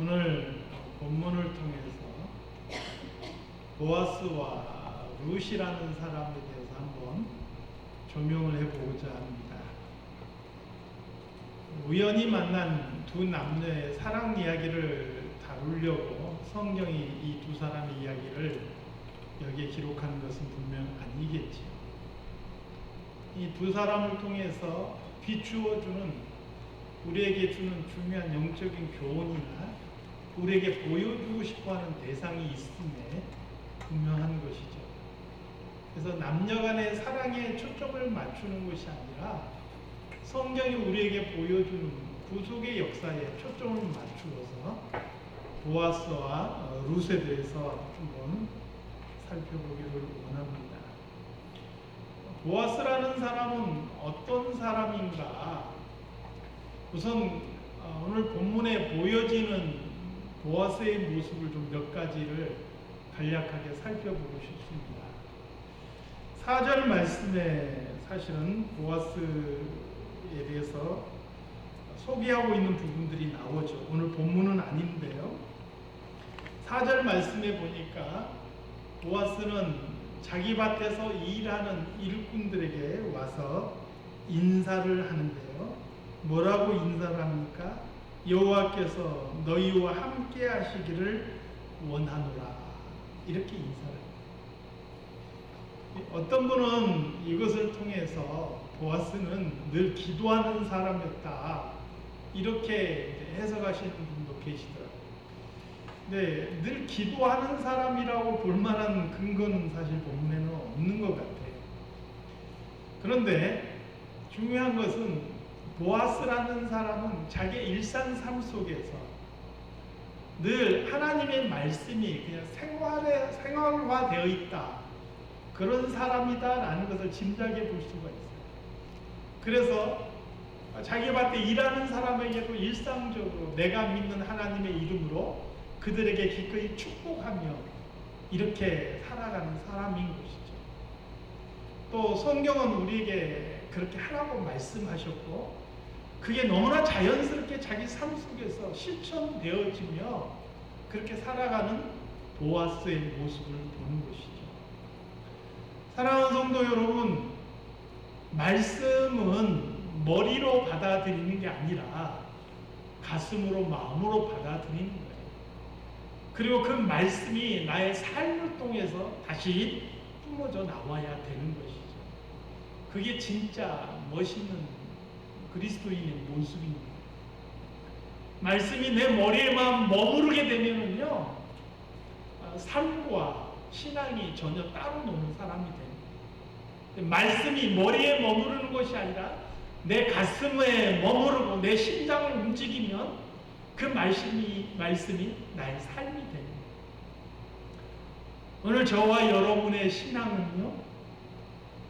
오늘 본문을 통해서 보아스와 룻이라는 사람에 대해서 한번 조명을 해보고자 합니다. 우연히 만난 두 남녀의 사랑 이야기를 다루려고 성경이 이 두 사람의 이야기를 여기에 기록한 것은 분명 아니겠지요. 이 두 사람을 통해서 비추어주는, 우리에게 주는 중요한 영적인 교훈이나 우리에게 보여주고 싶어하는 대상이 있음에 분명한 것이죠. 그래서 남녀 간의 사랑에 초점을 맞추는 것이 아니라 성경이 우리에게 보여주는 구속의 역사에 초점을 맞추어서 보아스와 룻에 대해서 한번 살펴보기를 원합니다. 보아스라는 사람은 어떤 사람인가? 우선 오늘 본문에 보여지는 보아스의 모습을 좀 몇 가지를 간략하게 살펴보고 싶습니다. 4절 말씀에 사실은 보아스에 대해서 소개하고 있는 부분들이 나오죠. 오늘 본문은 아닌데요. 4절 말씀에 보니까 보아스는 자기 밭에서 일하는 일꾼들에게 와서 인사를 하는데요. 뭐라고 인사를 합니까? 여호와께서 너희와 함께 하시기를 원하노라. 이렇게 인사를 합니다. 어떤 분은 이것을 통해서 보아스는 늘 기도하는 사람이었다, 이렇게 해석하시는 분도 계시더라고요. 근데 늘 기도하는 사람이라고 볼 만한 근거는 사실 본문에는 없는 것 같아요. 그런데 중요한 것은 보아스라는 사람은 자기 일상 삶 속에서 늘 하나님의 말씀이 그냥 생활화되어 있다, 그런 사람이다라는 것을 짐작해 볼 수가 있어요. 그래서 자기 밭에 일하는 사람에게도 일상적으로 내가 믿는 하나님의 이름으로 그들에게 기꺼이 축복하며 이렇게 살아가는 사람인 것이죠. 또 성경은 우리에게 그렇게 하라고 말씀하셨고 그게 너무나 자연스럽게 자기 삶 속에서 실천되어지며 그렇게 살아가는 보아스의 모습을 보는 것이죠. 사랑하는 성도 여러분, 말씀은 머리로 받아들이는 게 아니라 가슴으로, 마음으로 받아들이는 거예요. 그리고 그 말씀이 나의 삶을 통해서 다시 뿜어져 나와야 되는 것이죠. 그게 진짜 멋있는 그리스도인의 모습입니다. 말씀이 내 머리에만 머무르게 되면은요, 삶과 신앙이 전혀 따로 노는 사람이 됩니다. 말씀이 머리에 머무르는 것이 아니라 내 가슴에 머무르고 내 심장을 움직이면 그 말씀이 나의 삶이 됩니다. 오늘 저와 여러분의 신앙은요,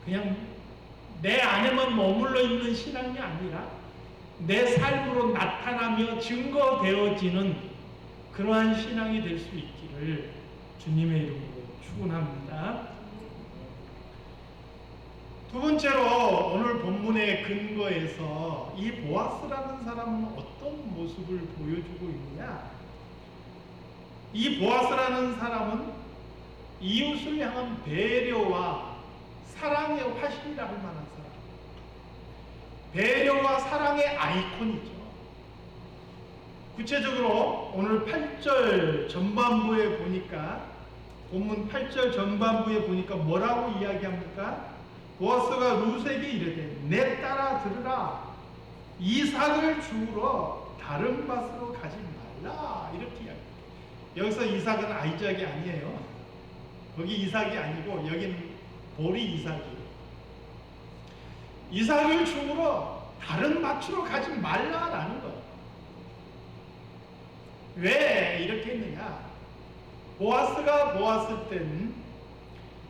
그냥 내 안에만 머물러 있는 신앙이 아니라 내 삶으로 나타나며 증거되어지는 그러한 신앙이 될 수 있기를 주님의 이름으로 축원합니다. 두 번째로 오늘 본문의 근거에서 이 보아스라는 사람은 어떤 모습을 보여주고 있느냐? 이 보아스라는 사람은 이웃을 향한 배려와 사랑의 화신이라 할 만한 사람, 배려와 사랑의 아이콘이죠. 구체적으로 오늘 8절 전반부에 보니까, 본문 8절 전반부에 보니까 뭐라고 이야기합니까? 보아스가 룻에게 이르되 내 딸아 들으라, 이삭을 주우러 다른 밭으로 가지 말라, 이렇게 이야기합니다. 여기서 이삭은 아이작이 아니에요. 거기 이삭이 아니고 여기는 보리 이삭이에요. 이삭을 주우러 다른 밭으로 가지 말라라는 거예요. 왜 이렇게 했느냐? 보아스가 보았을 때는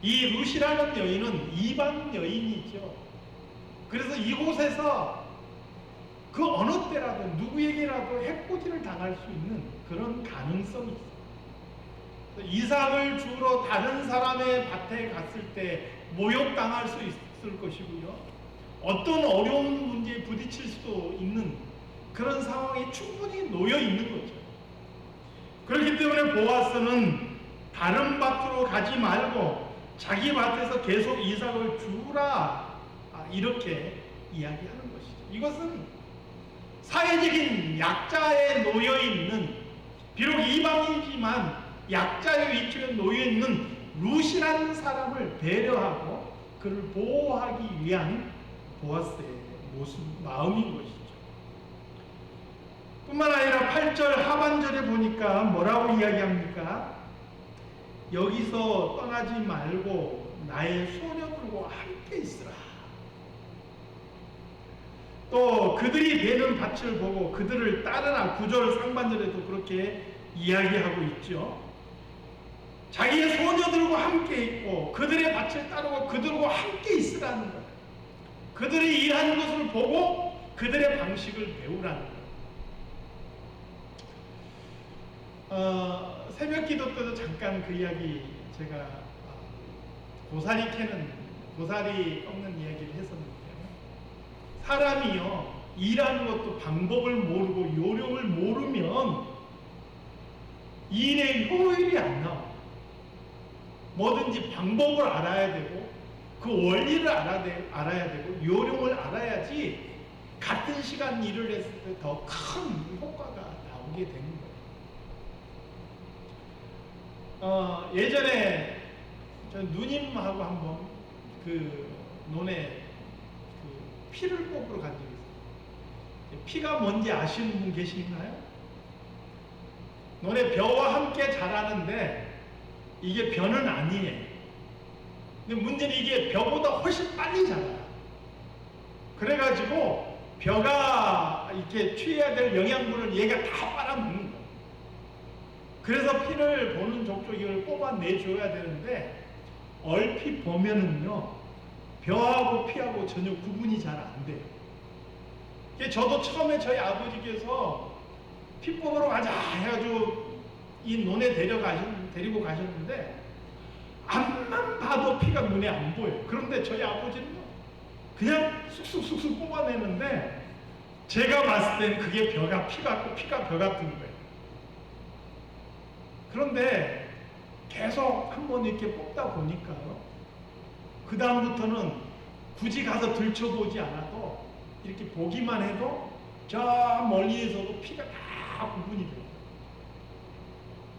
이 룻이라는 여인은 이방 여인이죠. 그래서 이곳에서 그 어느 때라도 누구에게라도 해코지를 당할 수 있는 그런 가능성이 있어요. 이삭을 주우러 다른 사람의 밭에 갔을 때 모욕당할 수 있을 것이고요, 어떤 어려운 문제에 부딪힐 수도 있는 그런 상황이 충분히 놓여 있는 거죠. 그렇기 때문에 보아스는 다른 밭으로 가지 말고 자기 밭에서 계속 이삭을 주라, 이렇게 이야기하는 것이죠. 이것은 사회적인 약자에 놓여 있는, 비록 이방이지만 약자의 위치에 놓여 있는 룻이라는 사람을 배려하고 그를 보호하기 위한 보아스의 마음인 것이죠. 뿐만 아니라 8절 하반절에 보니까 뭐라고 이야기합니까? 여기서 떠나지 말고 나의 소녀들과 함께 있으라. 또 그들이 베는 밭을 보고 그들을 따르라. 9절 상반절에도 그렇게 이야기하고 있죠. 자기의 소녀들과 함께 있고 그들의 밭을 따르고 그들과 함께 있으라는 거예요. 그들이 일하는 것을 보고 그들의 방식을 배우라는 거예요. 새벽 기도 때도 잠깐 그 이야기 제가 고사리 꺾는 이야기를 했었는데요. 사람이요, 일하는 것도 방법을 모르고 요령을 모르면 일의 효율이 안 나와요. 뭐든지 방법을 알아야 되고 그 원리를 알아야 되고 요령을 알아야지 같은 시간 일을 했을 때 더 큰 효과가 나오게 되는 거예요. 예전에 저 누님하고 한번 그 논에 그 피를 뽑으러 간 적이 있어요. 피가 뭔지 아시는 분 계신가요? 논에 벼와 함께 자라는데 이게 벼는 아니에요. 근데 문제는 이게 벼보다 훨씬 빨리 자라요. 그래가지고 벼가 이렇게 취해야 될 영양분을 얘가 다 빨아먹는 거예요. 그래서 피를 보는 족족 이걸 뽑아내줘야 되는데 얼핏 보면은요, 벼하고 피하고 전혀 구분이 잘 안 돼요. 저도 처음에 저희 아버지께서 피 뽑으러 가자 해가지고 이 논에 데리고 가셨는데 앞만 봐도 피가 눈에 안 보여요. 그런데 저희 아버지는 그냥 쑥쑥 뽑아내는데 제가 봤을 때는 그게 벼가 피 같고 피가 벼 같은 거예요. 그런데 계속 한번 이렇게 뽑다 보니까요, 그 다음부터는 굳이 가서 들춰보지 않아도 이렇게 보기만 해도 저 멀리에서도 피가 다 구분이 돼요.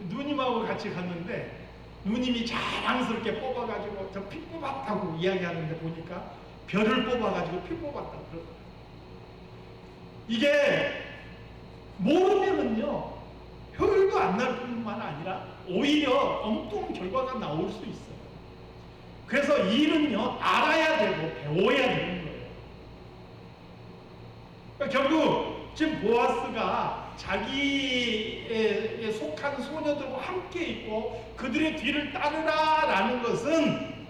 누님하고 같이 갔는데 누님이 자랑스럽게 뽑아가지고 저 피 뽑았다고 이야기하는데 보니까 벼를 뽑아가지고 피 뽑았다고 그러더라고요. 이게 모르면은요, 효율도 안 날 뿐만 아니라 오히려 엉뚱한 결과가 나올 수 있어요. 그래서 일은요, 알아야 되고 배워야 되는 거예요. 그러니까 결국 지금 보아스가 자기에 속한 소녀들과 함께 있고 그들의 뒤를 따르라라는 것은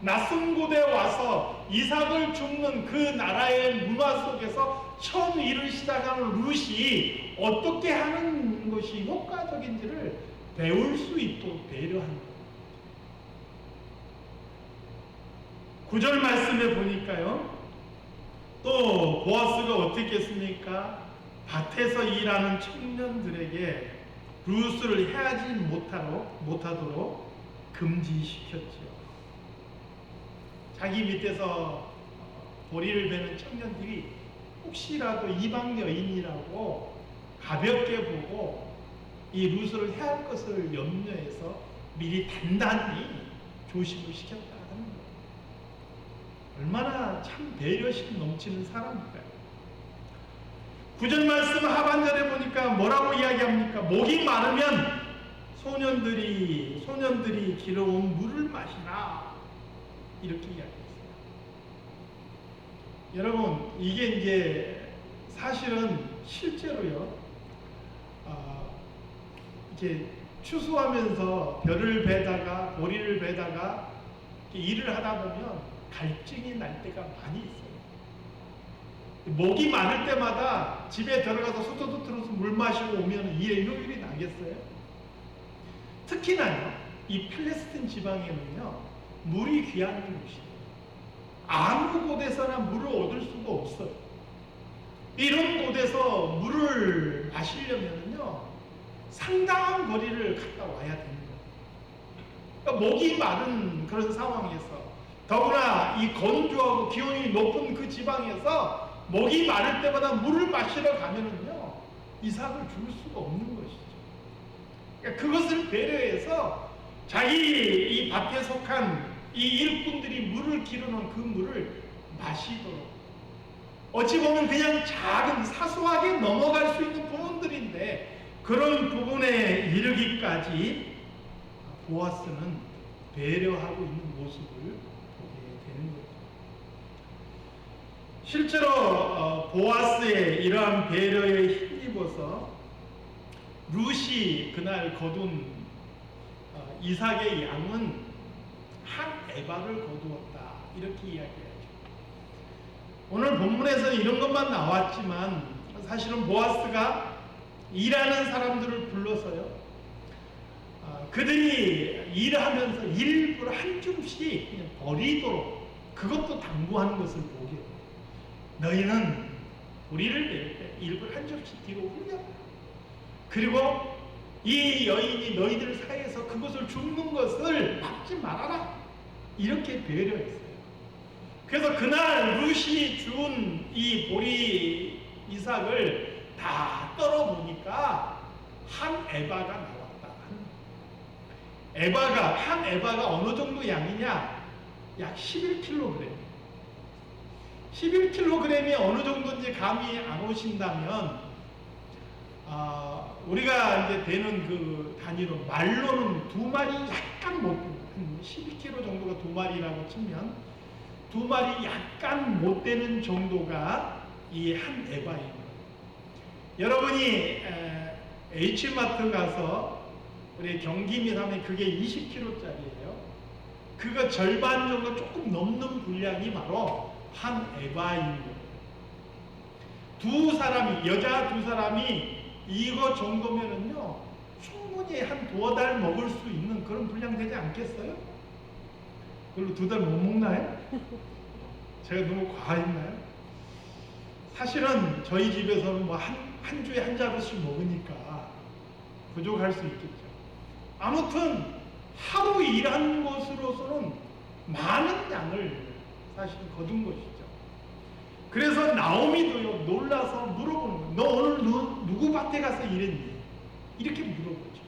낯선 곳에 와서 이삭을 줍는 그 나라의 문화 속에서 처음 일을 시작하는 룻이 어떻게 하는 것이 효과적인지를 배울 수 있도록 배려하는 거예요. 9절 말씀에 보니까요, 또 보아스가 어떻게 했습니까? 밭에서 일하는 청년들에게 룻을 해하지 못하도록 금지시켰지요. 자기 밑에서 보리를 베는 청년들이 혹시라도 이방 여인이라고 가볍게 보고 이 룻을 해할 것을 염려해서 미리 단단히 조심을 시켰다 하는 거예요. 얼마나 참 배려심 넘치는 사람일까요? 9절 말씀 하반절에 보니까 뭐라고 이야기합니까? 목이 마르면 소년들이 길어온 물을 마시라, 이렇게 이야기했어요. 여러분, 이게 이제 사실은 실제로요, 이렇게 추수하면서 벼를 베다가 보리를 베다가 일을 하다 보면 갈증이 날 때가 많이 있어요. 목이 마를 때마다 집에 들어가서 수도도 틀어서 물 마시고 오면 일의 효율이 나겠어요? 특히나요, 이 팔레스틴 지방에는요, 물이 귀한 곳이에요. 아무 곳에서나 물을 얻을 수가 없어요. 이런 곳에서 물을 마시려면요, 상당한 거리를 갔다 와야 되는 거예요. 그러니까 목이 마른 그런 상황에서, 더구나 이 건조하고 기온이 높은 그 지방에서 목이 마를 때마다 물을 마시러 가면은요, 이삭을 줄 수가 없는 것이죠. 그러니까 그것을 배려해서 자기 이 밭에 속한 이 일꾼들이 물을 기르는 그 물을 마시도록, 어찌 보면 그냥 작은 사소하게 넘어갈 수 있는 부분들인데 그런 부분에 이르기까지 보아스는 배려하고 있는 모습을 보게 되는 거죠. 실제로 보아스의 이러한 배려에 힘입어서 룻이 그날 거둔 이삭의 양은 한 에바를 거두었다, 이렇게 이야기해야죠. 오늘 본문에서는 이런 것만 나왔지만 사실은 보아스가 일하는 사람들을 불러서요, 그들이 일하면서 일부러 한 줌씩 그냥 버리도록, 그것도 당부하는 것을 보게 돼요. 너희는 우리를 낼 때 일부러 한 줌씩 뒤로 흘려, 그리고 이 여인이 너희들 사이에서 그것을 줍는 것을 막지 말아라, 이렇게 배려했어요. 그래서 그날 룻이 준 이 보리 이삭을 다 떨어보니까 한 에바가 나왔다. 한 에바가 어느 정도 양이냐? 약 11kg. 11kg이 어느 정도인지 감이 안 오신다면, 우리가 이제 되는 그 단위로 말로는 두 마리 약간 못 됩니다. 12kg 정도가 두 마리라고 치면 두 마리 약간 못 되는 정도가 이 한 에바인 거예요. 여러분이 H마트 가서 우리 경기미 사면 그게 20kg짜리예요. 그거 절반 정도 조금 넘는 분량이 바로 한 에바인 거예요. 두 사람이, 여자 두 사람이 이거 정도면은요, 충분히 한 두어 달 먹을 수 있는 그런 분량 되지 않겠어요? 그걸로 두 달 못 먹나요? 제가 너무 과했나요? 사실은 저희 집에서는 뭐 한 주에 한 자루씩 먹으니까 부족할 수 있겠죠. 아무튼 하루 일한 것으로서는 많은 양을 사실 거둔 것이죠. 그래서 나오미도요, 놀라서 물어보는 거예요. 너 오늘 누구 밭에 가서 일했니? 이렇게 물어보죠.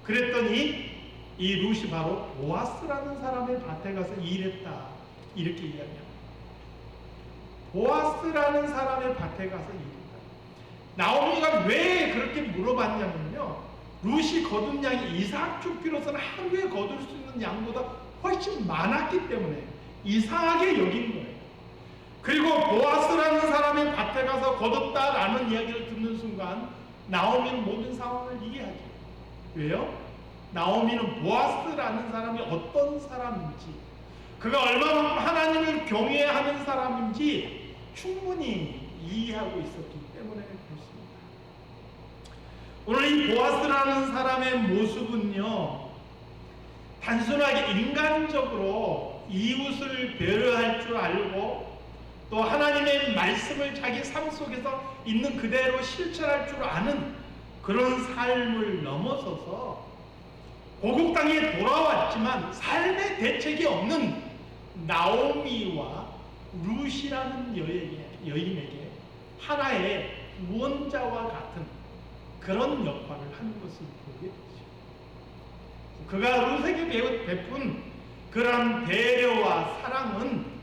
그랬더니 이 룻이 바로 보아스라는 사람의 밭에 가서 일했다, 이렇게 이야기합니다. 보아스라는 사람의 밭에 가서 일했다. 나오미가 왜 그렇게 물어봤냐면요, 룻이 거둔 양이 이삭 줍기로서는 하루에 거둘 수 있는 양보다 훨씬 많았기 때문에 이상하게 여긴 거예요. 그리고 보아스라는 사람의 밭에 가서 거뒀다라는 이야기를 듣는 순간 나오미는 모든 상황을 이해하죠. 왜요? 나오미는 보아스라는 사람이 어떤 사람인지, 그가 얼마나 하나님을 경외하는 사람인지 충분히 이해하고 있었기 때문에 그렇습니다. 오늘 이 보아스라는 사람의 모습은요, 단순하게 인간적으로 이웃을 배려할 줄 알고 또 하나님의 말씀을 자기 삶 속에서 있는 그대로 실천할 줄 아는 그런 삶을 넘어서서 고국 땅에 돌아왔지만 삶의 대책이 없는 나오미와 룻이라는 여인에게 하나의 구원자와 같은 그런 역할을 하는 것을 보게 되죠. 그가 룻에게 베푼 그런 배려와 사랑은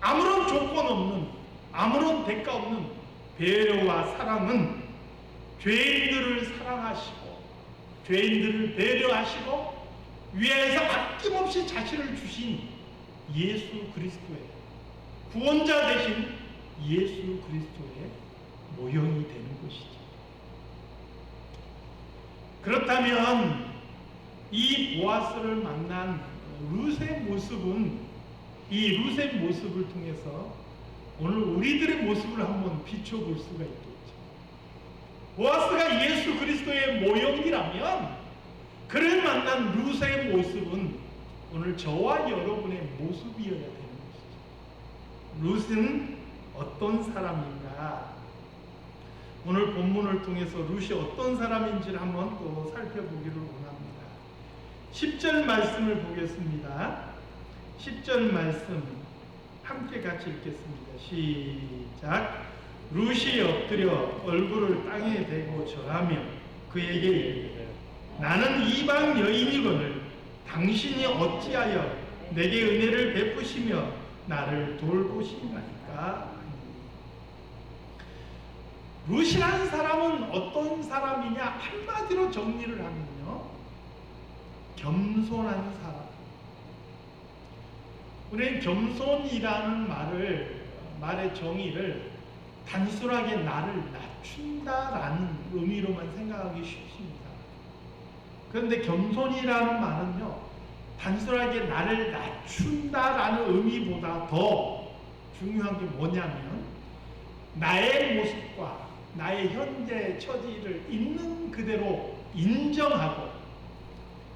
아무런 조건 없는, 아무런 대가 없는 배려와 사랑은 죄인들을 사랑하시고 죄인들을 배려하시고 위에서 아낌없이 자신을 주신 예수 그리스도의, 구원자 되신 예수 그리스도의 모형이 되는 것이죠. 그렇다면 이 보아스를 만난 룻의 모습은, 이 룻의 모습을 통해서 오늘 우리들의 모습을 한번 비춰볼 수가 있겠죠. 보아스가 예수 그리스도의 모형이라면 그를 만난 룻의 모습은 오늘 저와 여러분의 모습이어야 되는 것이죠. 룻은 어떤 사람인가? 오늘 본문을 통해서 룻이 어떤 사람인지를 한번 또 살펴보기를 원합니다. 10절 말씀을 보겠습니다. 10절 말씀 함께 같이 읽겠습니다. 시작. 룻이 엎드려 얼굴을 땅에 대고 절하며 그에게 이르되 나는 이방 여인이거늘 당신이 어찌하여 내게 은혜를 베푸시며 나를 돌보시나이까. 룻이라는 사람은 어떤 사람이냐? 한마디로 정리를 하면요, 겸손한 사람. 우리는 겸손이라는 말의 정의를 단순하게 나를 낮춘다라는 의미로만 생각하기 쉽습니다. 그런데 겸손이라는 말은요, 단순하게 나를 낮춘다라는 의미보다 더 중요한 게 뭐냐면 나의 모습과 나의 현재 처지를 있는 그대로 인정하고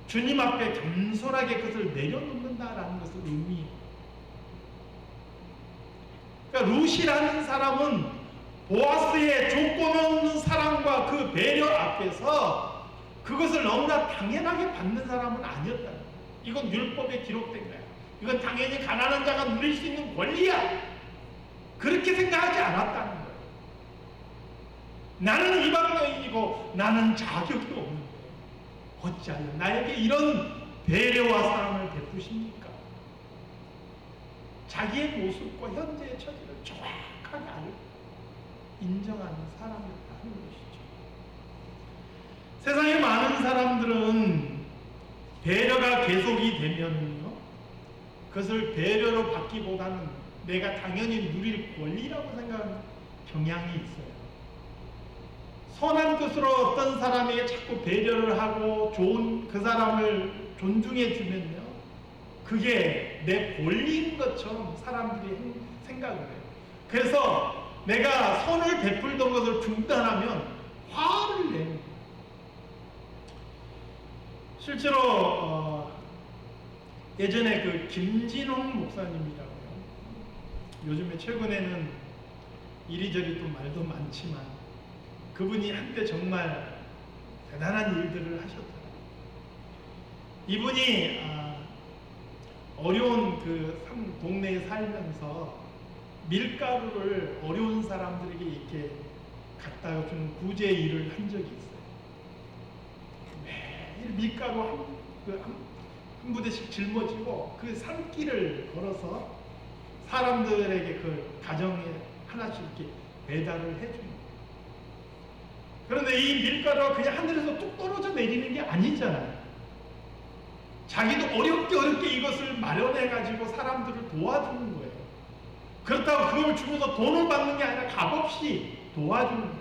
주님 앞에 겸손하게 그것을 내려놓는다라는 것을 의미해요. 그러니까 룻이라는 사람은 보아스의 조건 없는 사랑과 그 배려 앞에서 그것을 너무나 당연하게 받는 사람은 아니었다는 거예요. 이건 율법에 기록된 거야. 이건 당연히 가난한 자가 누릴 수 있는 권리야. 그렇게 생각하지 않았다는 거예요. 나는 이방 여인이고 나는 자격이 없는 거예요. 어찌하여 나에게 이런 배려와 사랑을 베푸십니까? 자기의 모습과 현재의 처지를 정확하게 알고 인정하는 사람이었다는 것이죠. 세상에 많은 사람들은 배려가 계속이 되면요, 그것을 배려로 받기보다는 내가 당연히 누릴 권리라고 생각하는 경향이 있어요. 선한 뜻으로 어떤 사람에게 자꾸 배려를 하고 좋은 그 사람을 존중해 주면요, 그게 내 권리인 것처럼 사람들이 생각을 해요. 그래서 내가 선을 베풀던 것을 중단하면 화를 내는 거예요. 실제로 예전에 그 김진홍 목사님이라고요. 요즘에 최근에는 이리저리 또 말도 많지만 그분이 한때 정말 대단한 일들을 하셨더라고요. 이분이 어려운 그 동네에 살면서 밀가루를 어려운 사람들에게 이렇게 갖다 주는 구제 일을 한 적이 있어요. 매일 밀가루 한 부대씩 짊어지고 그 산길을 걸어서 사람들에게 그 가정에 하나씩 이렇게 배달을 해줍니다. 그런데 이 밀가루가 그냥 하늘에서 뚝 떨어져 내리는 게 아니잖아요. 자기도 어렵게 이것을 마련해가지고 사람들을 도와주는 거예요. 그렇다고 그걸 주고서 돈을 받는 게 아니라 값없이 도와주는 거예요.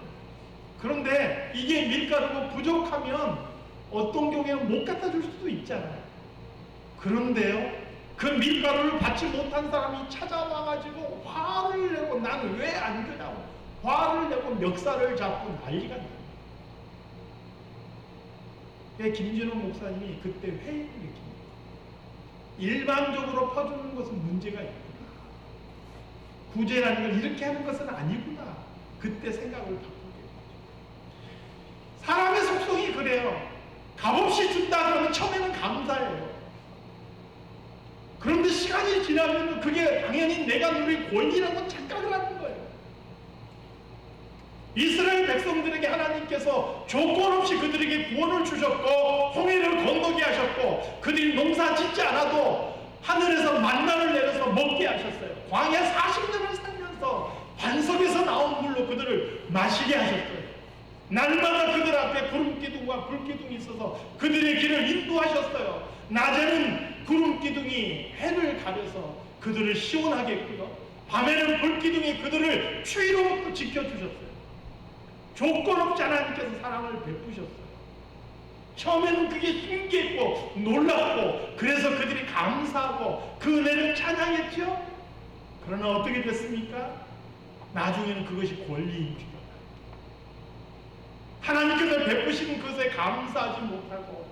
그런데 이게 밀가루가 부족하면 어떤 경우에는 못 갖다 줄 수도 있잖아요. 그런데요, 그 밀가루를 받지 못한 사람이 찾아와가지고 화를 내고 나는 왜 안 주냐고 화를 내고 멱살을 잡고 난리가 나요. 김진호 목사님이 그때 회의를 일으킵니다. 일반적으로 퍼주는 것은 문제가 있구나. 구제라는 걸 이렇게 하는 것은 아니구나. 그때 생각을 바꾸게 되죠. 사람의 속성이 그래요. 값없이 준다 그러면 처음에는 감사해요. 그런데 시간이 지나면 그게 당연히 내가 누릴 권리라고 착각을 하는 거예요. 이스라엘 백성들에게 하나님께서 조건 없이 그들에게 구원을 주셨고 홍해를 건너게 하셨고 그들이 농사 짓지 않아도 하늘에서 만나를 내려서 먹게 하셨어요. 광야 40년을 살면서 반석에서 나온 물로 그들을 마시게 하셨어요. 날마다 그들 앞에 구름기둥과 불기둥이 있어서 그들의 길을 인도하셨어요. 낮에는 구름기둥이 해를 가려서 그들을 시원하게 했고요, 밤에는 불기둥이 그들을 추위로부터 지켜주셨어요. 조건 없이 하나님께서 사랑을 베푸셨어요. 처음에는 그게 신기했고 놀랍고 그래서 그들이 감사하고 그 은혜를 찬양했죠. 그러나 어떻게 됐습니까? 나중에는 그것이 권리인 줄 알아요. 하나님께서 베푸시는 것에 감사하지 못하고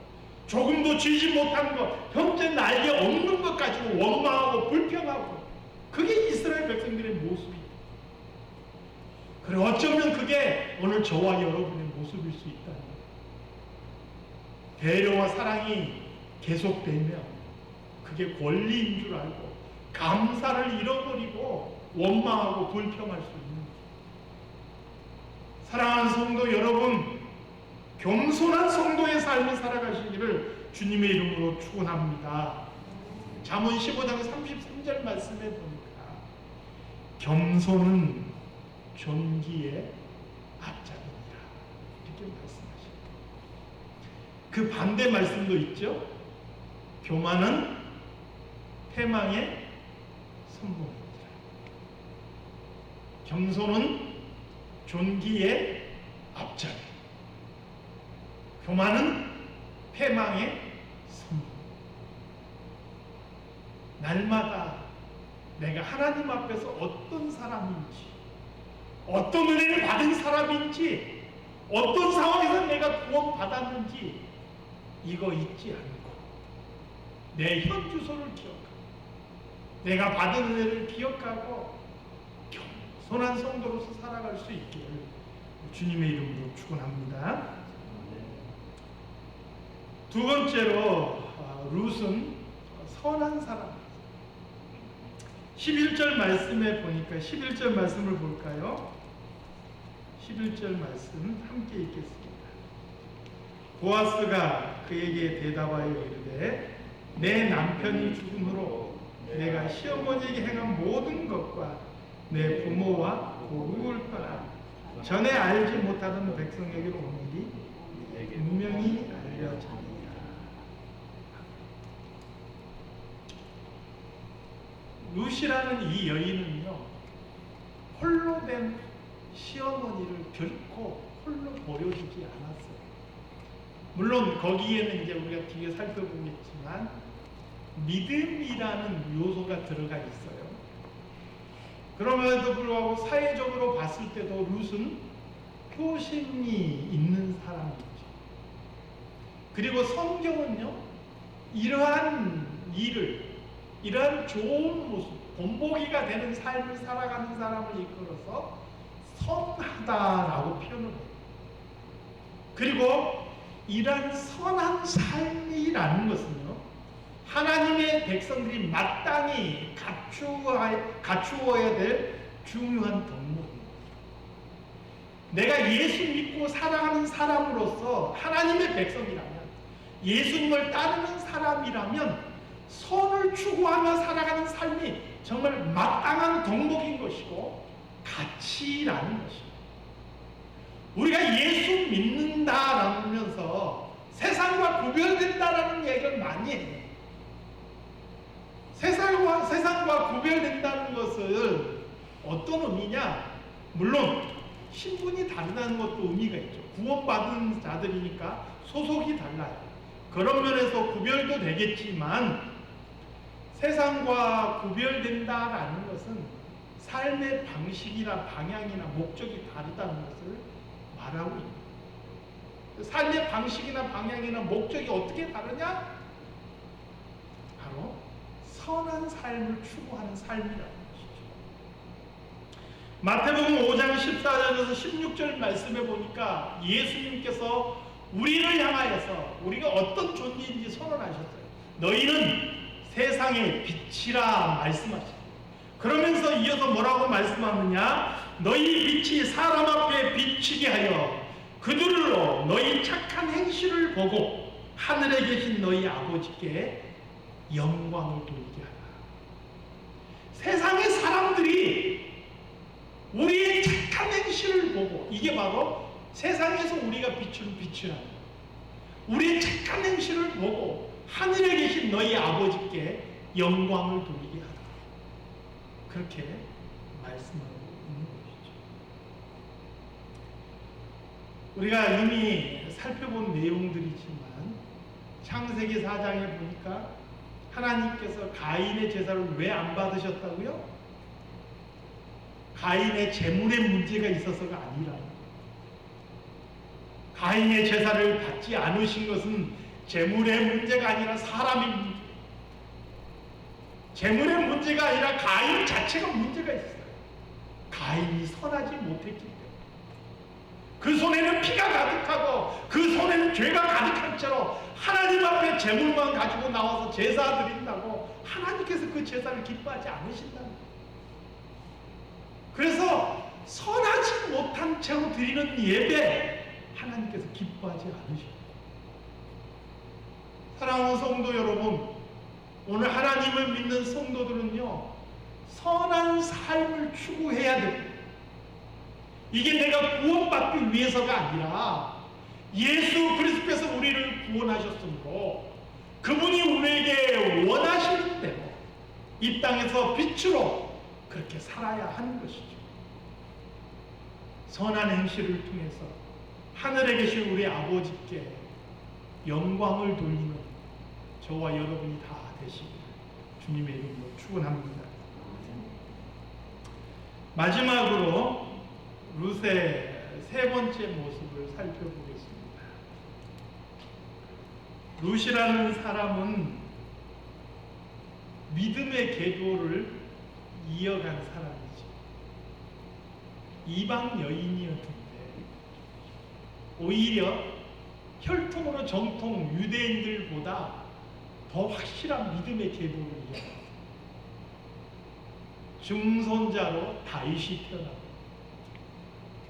조금도 쥐지 못한 것, 현재 나에게 없는 것 가지고 원망하고 불평하고, 그게 이스라엘 백성들의 모습이에요. 그리고 어쩌면 그게 오늘 저와 여러분의 모습일 수 있다는 거예요. 배려와 사랑이 계속되면 그게 권리인 줄 알고 감사를 잃어버리고 원망하고 불평할 수 있는 거예요. 사랑하는 성도 여러분, 겸손한 성도의 삶을 살아가시기를 주님의 이름으로 축원합니다. 잠언 15장 33절 말씀에 보니까 겸손은 존귀의 앞잡이니라 이렇게 말씀하십니다. 그 반대 말씀도 있죠. 교만은 패망의 선봉이니라. 겸손은 존귀의 앞잡이, 교만은 패망의 선봉. 날마다 내가 하나님 앞에서 어떤 사람인지, 어떤 은혜를 받은 사람인지, 어떤 상황에서 내가 구원받았는지 이거 잊지 않고 내 현주소를 기억하고 내가 받은 은혜를 기억하고 겸손한 성도로서 살아갈 수 있기를 주님의 이름으로 축원합니다. 두 번째로 룻은 선한 사람. 11절 말씀에 보니까 11절 말씀을 볼까요? 11절 말씀 함께 읽겠습니다. 보아스가 그에게 대답하여 이르되 내 남편이 죽음으로 내가 시어머니에게 행한 모든 것과 내 부모와 고국을 떠나 전에 알지 못하던 백성에게로 온 일이 내게 분명히 알려졌느니라. 룻이라는 이 여인은요, 홀로 된 시어머니를 결코 홀로 버려주지 않았어요. 물론 거기에는 이제 우리가 뒤에 살펴보겠지만 믿음이라는 요소가 들어가 있어요. 그럼에도 불구하고 사회적으로 봤을 때도 룻은 효심이 있는 사람이죠. 그리고 성경은요, 이러한 일을, 이러한 좋은 모습, 본보기가 되는 삶을 살아가는 사람을 이끌어서 선하다라고 표현을 해요. 그리고 이러한 선한 삶이라는 것은요, 하나님의 백성들이 마땅히 갖추어야 될 중요한 덕목입니다. 내가 예수 믿고 살아가는 사람으로서 하나님의 백성이라면, 예수님을 따르는 사람이라면 선을 추구하며 살아가는 삶이 정말 마땅한 덕목인 것이고 가치라는 것입니다. 우리가 예수 믿는다라면서 세상과 구별된다라는 얘기를 많이 해요. 세상과 구별된다는 것을 어떤 의미냐? 물론 신분이 다르다는 것도 의미가 있죠. 구원받은 자들이니까 소속이 달라요. 그런 면에서 구별도 되겠지만 세상과 구별된다라는 것은 삶의 방식이나 방향이나 목적이 다르다는 것을 말하고 있습니다. 삶의 방식이나 방향이나 목적이 어떻게 다르냐? 바로 선한 삶을 추구하는 삶이라는 것이죠. 마태복음 5장 14절에서 16절 말씀에 보니까 예수님께서 우리를 향하여서 우리가 어떤 존재인지 선언하셨어요. 너희는 세상의 빛이라 말씀하셨어요. 그러면서 이어서 뭐라고 말씀하느냐? 너희 빛이 사람 앞에 비치게 하여 그들로 너희 착한 행실을 보고 하늘에 계신 너희 아버지께 영광을 돌리게 하라. 세상의 사람들이 우리의 착한 행실을 보고, 이게 바로 세상에서 우리가 비추는 빛이라는 거예요. 우리의 착한 행실을 보고 하늘에 계신 너희 아버지께 영광을 돌리게 하라. 그렇게 말씀하고 있는 것이죠. 우리가 이미 살펴본 내용들이지만 창세기 4장에 보니까 하나님께서 가인의 제사를 왜 안 받으셨다고요? 가인의 재물의 문제가 있어서가 아니라, 가인의 제사를 받지 않으신 것은 재물의 문제가 아니라 사람의 문제, 재물의 문제가 아니라 가인 자체가 문제가 있어요. 가인이 선하지 못했기 때문에, 그 손에는 피가 가득하고 그 손에는 죄가 가득한 채로 하나님 앞에 제물만 가지고 나와서 제사 드린다고 하나님께서 그 제사를 기뻐하지 않으신다는 거예요. 그래서 선하지 못한 채로 드리는 예배 하나님께서 기뻐하지 않으십니다. 사랑하는 성도 여러분, 오늘 하나님을 믿는 성도들은요, 선한 삶을 추구해야 됩니다. 이게 내가 구원받기 위해서가 아니라 예수 그리스도께서 우리를 구원하셨으므로 그분이 우리에게 원하시는 대로 이 땅에서 빛으로 그렇게 살아야 하는 것이죠. 선한 행실을 통해서 하늘에 계신 우리 아버지께 영광을 돌리는 저와 여러분이 다 되시기를 주님의 이름으로 축원합니다. 마지막으로 룻의 세 번째 모습을 살펴보겠습니다. 룻이라는 사람은 믿음의 계보를 이어간 사람이죠. 이방 여인이었는데 오히려 혈통으로 정통 유대인들보다 더 확실한 믿음의 계보를 이어갔어요. 증손자로 다윗이 태어나고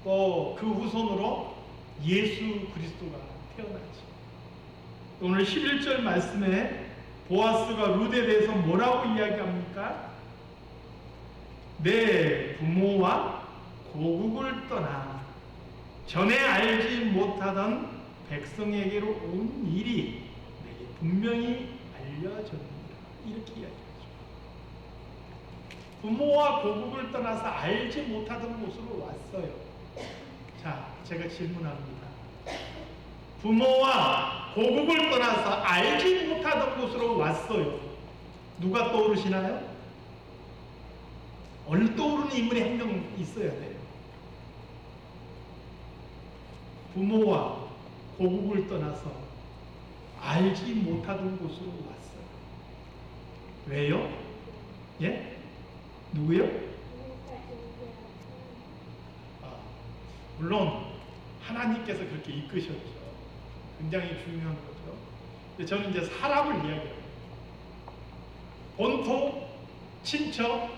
또 그 후손으로 예수 그리스도가 태어나지. 오늘 11절 말씀에 보아스가 룻에 대해서 뭐라고 이야기합니까? 내 부모와 고국을 떠나 전에 알지 못하던 백성에게로 온 일이 내게 분명히 알려졌느니라. 이렇게 이야기하죠. 부모와 고국을 떠나서 알지 못하던 곳으로 왔어요. 자, 제가 질문합니다. 부모와 고국을 떠나서 알지 못하던 곳으로 왔어요. 누가 떠오르시나요? 얼른 떠오르는 인물이 한 명 있어야 돼요. 부모와 고국을 떠나서 알지 못하던 곳으로 왔어요. 왜요? 예? 누구요? 물론 하나님께서 그렇게 이끄셨죠. 굉장히 중요한 거죠. 근데 저는 이제 사람을 이야기해요. 본토, 친척,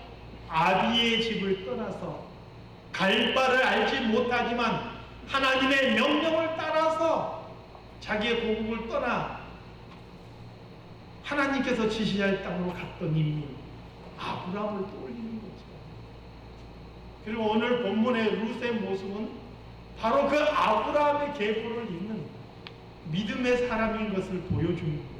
아비의 집을 떠나서 갈 바를 알지 못하지만 하나님의 명령을 따라서 자기의 고국을 떠나 하나님께서 지시할 땅으로 갔던 인물 아브라함을 떠올리는 거죠. 그리고 오늘 본문의 룻의 모습은 바로 그 아브라함의 계보를 잇는 믿음의 사람인 것을 보여주는 거예요.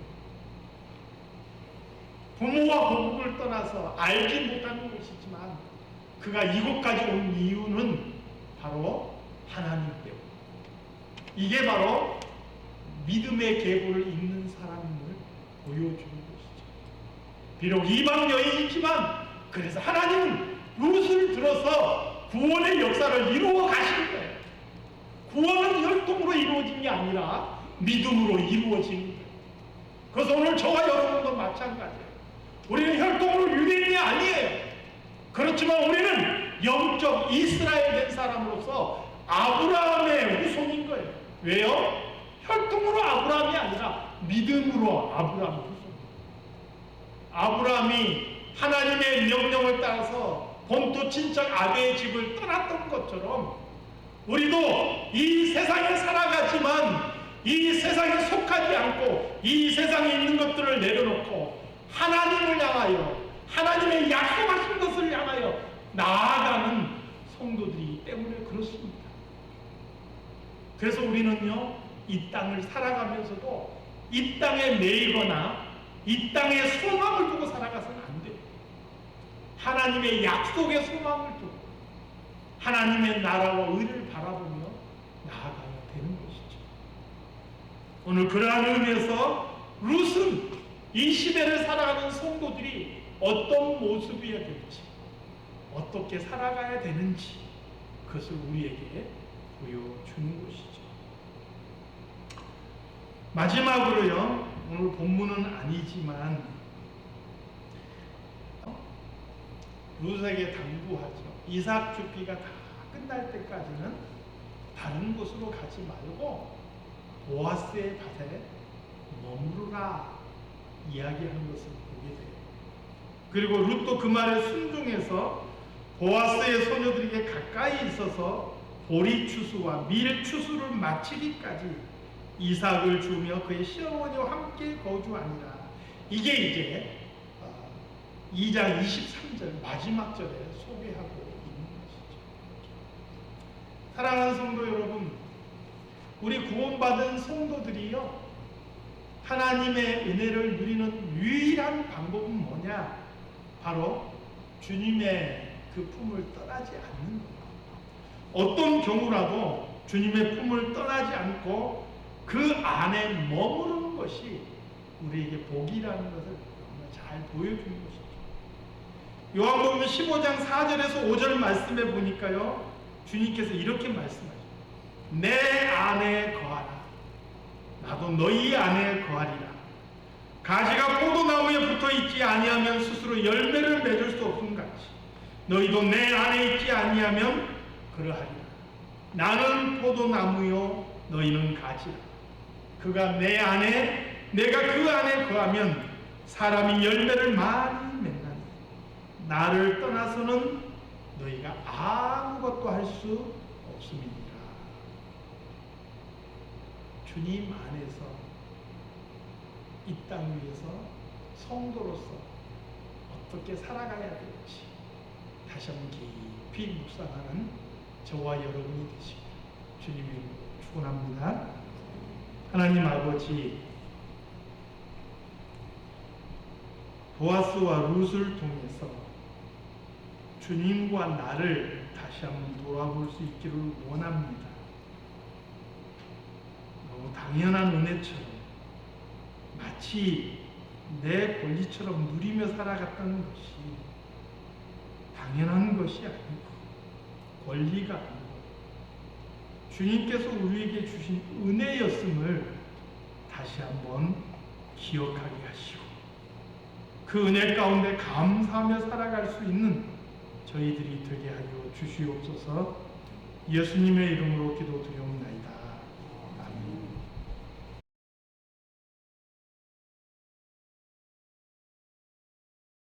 부모와 고국을 떠나서 알지 못하는 것이지만 그가 이곳까지 온 이유는 바로 하나님 때문에. 이게 바로 믿음의 계보를 잇는 사람임을 보여주는 것이죠. 비록 이방 여인이지만 그래서 하나님은 룻을 들어서 구원의 역사를 이루어 가시는 거예요. 구원은 혈통으로 이루어진 게 아니라 믿음으로 이루어지는 거예요. 그래서 오늘 저와 여러분도 마찬가지예요. 우리는 혈통으로 유대인이 아니에요. 그렇지만 우리는 영적 이스라엘 된 사람으로서 아브라함의 후손인 거예요. 왜요? 혈통으로 아브라함이 아니라 믿음으로 아브라함의 후손입니다. 아브라함이 하나님의 명령을 따라서 본토 친척 아비의 집을 떠났던 것처럼 우리도 이 세상에 살아가지만 이 세상에 속하지 않고 이 세상에 있는 것들을 내려놓고 하나님을 향하여 하나님의 약속하신 것을 향하여 나아가는 성도들이기 때문에 그렇습니다. 그래서 우리는요, 이 땅을 살아가면서도 이 땅에 매이거나 이 땅에 소망을 두고 살아가서는 안 돼요. 하나님의 약속의 소망을 두고 하나님의 나라와 의를 바라보며 나아가야 되는 것이죠. 오늘 그러한 의미에서 룻은 이 시대를 살아가는 성도들이 어떤 모습이어야 될지, 어떻게 살아가야 되는지 그것을 우리에게 보여주는 것이죠. 마지막으로요, 오늘 본문은 아니지만 룻에게 당부하죠. 이삭 죽기가 다 끝날 때까지는 다른 곳으로 가지 말고 보아스의 밭에 머무르라 이야기하는 것을 보게 돼요. 그리고 룻도 그 말에 순종해서 보아스의 소녀들에게 가까이 있어서 보리 추수와 밀 추수를 마치기까지 이삭을 주며 그의 시어머니와 함께 거주하니라. 이게 이제 2장 23절 마지막 절에 소개하고 있는 것이죠. 사랑하는 성도 여러분, 우리 구원받은 성도들이요, 하나님의 은혜를 누리는 유일한 방법은 뭐냐? 바로 주님의 그 품을 떠나지 않는 것. 어떤 경우라도 주님의 품을 떠나지 않고 그 안에 머무르는 것이 우리에게 복이라는 것을 정말 잘 보여주는 것이죠. 요한복음 15장 4절에서 5절 말씀에 보니까요, 주님께서 이렇게 말씀하시죠. 내 안에 거하라. 나도 너희 안에 거하리라. 가지가 포도나무에 붙어있지 아니하면 스스로 열매를 맺을 수 없음 같이 너희도 내 안에 있지 아니하면 그러하리라. 나는 포도나무요 너희는 가지라. 그가 내 안에 내가 그 안에 거하면 사람이 열매를 많이 맺나니 나를 떠나서는 너희가 아무것도 할 수 없음이니라. 주님 안에서 이 땅 위에서 성도로서 어떻게 살아가야 될지 다시 한번 깊이 묵상하는 저와 여러분이 되시길 주님의 이름으로 축원합니다. 하나님 아버지, 보아스와 룻을 통해서 주님과 나를 다시 한번 돌아볼 수 있기를 원합니다. 너무 당연한 은혜처럼 마치 내 권리처럼 누리며 살아갔다는 것이 당연한 것이 아니고 권리가 아니고 주님께서 우리에게 주신 은혜였음을 다시 한번 기억하게 하시고 그 은혜 가운데 감사하며 살아갈 수 있는 저희들이 되게 하여 주시옵소서. 예수님의 이름으로 기도드리옵나이다.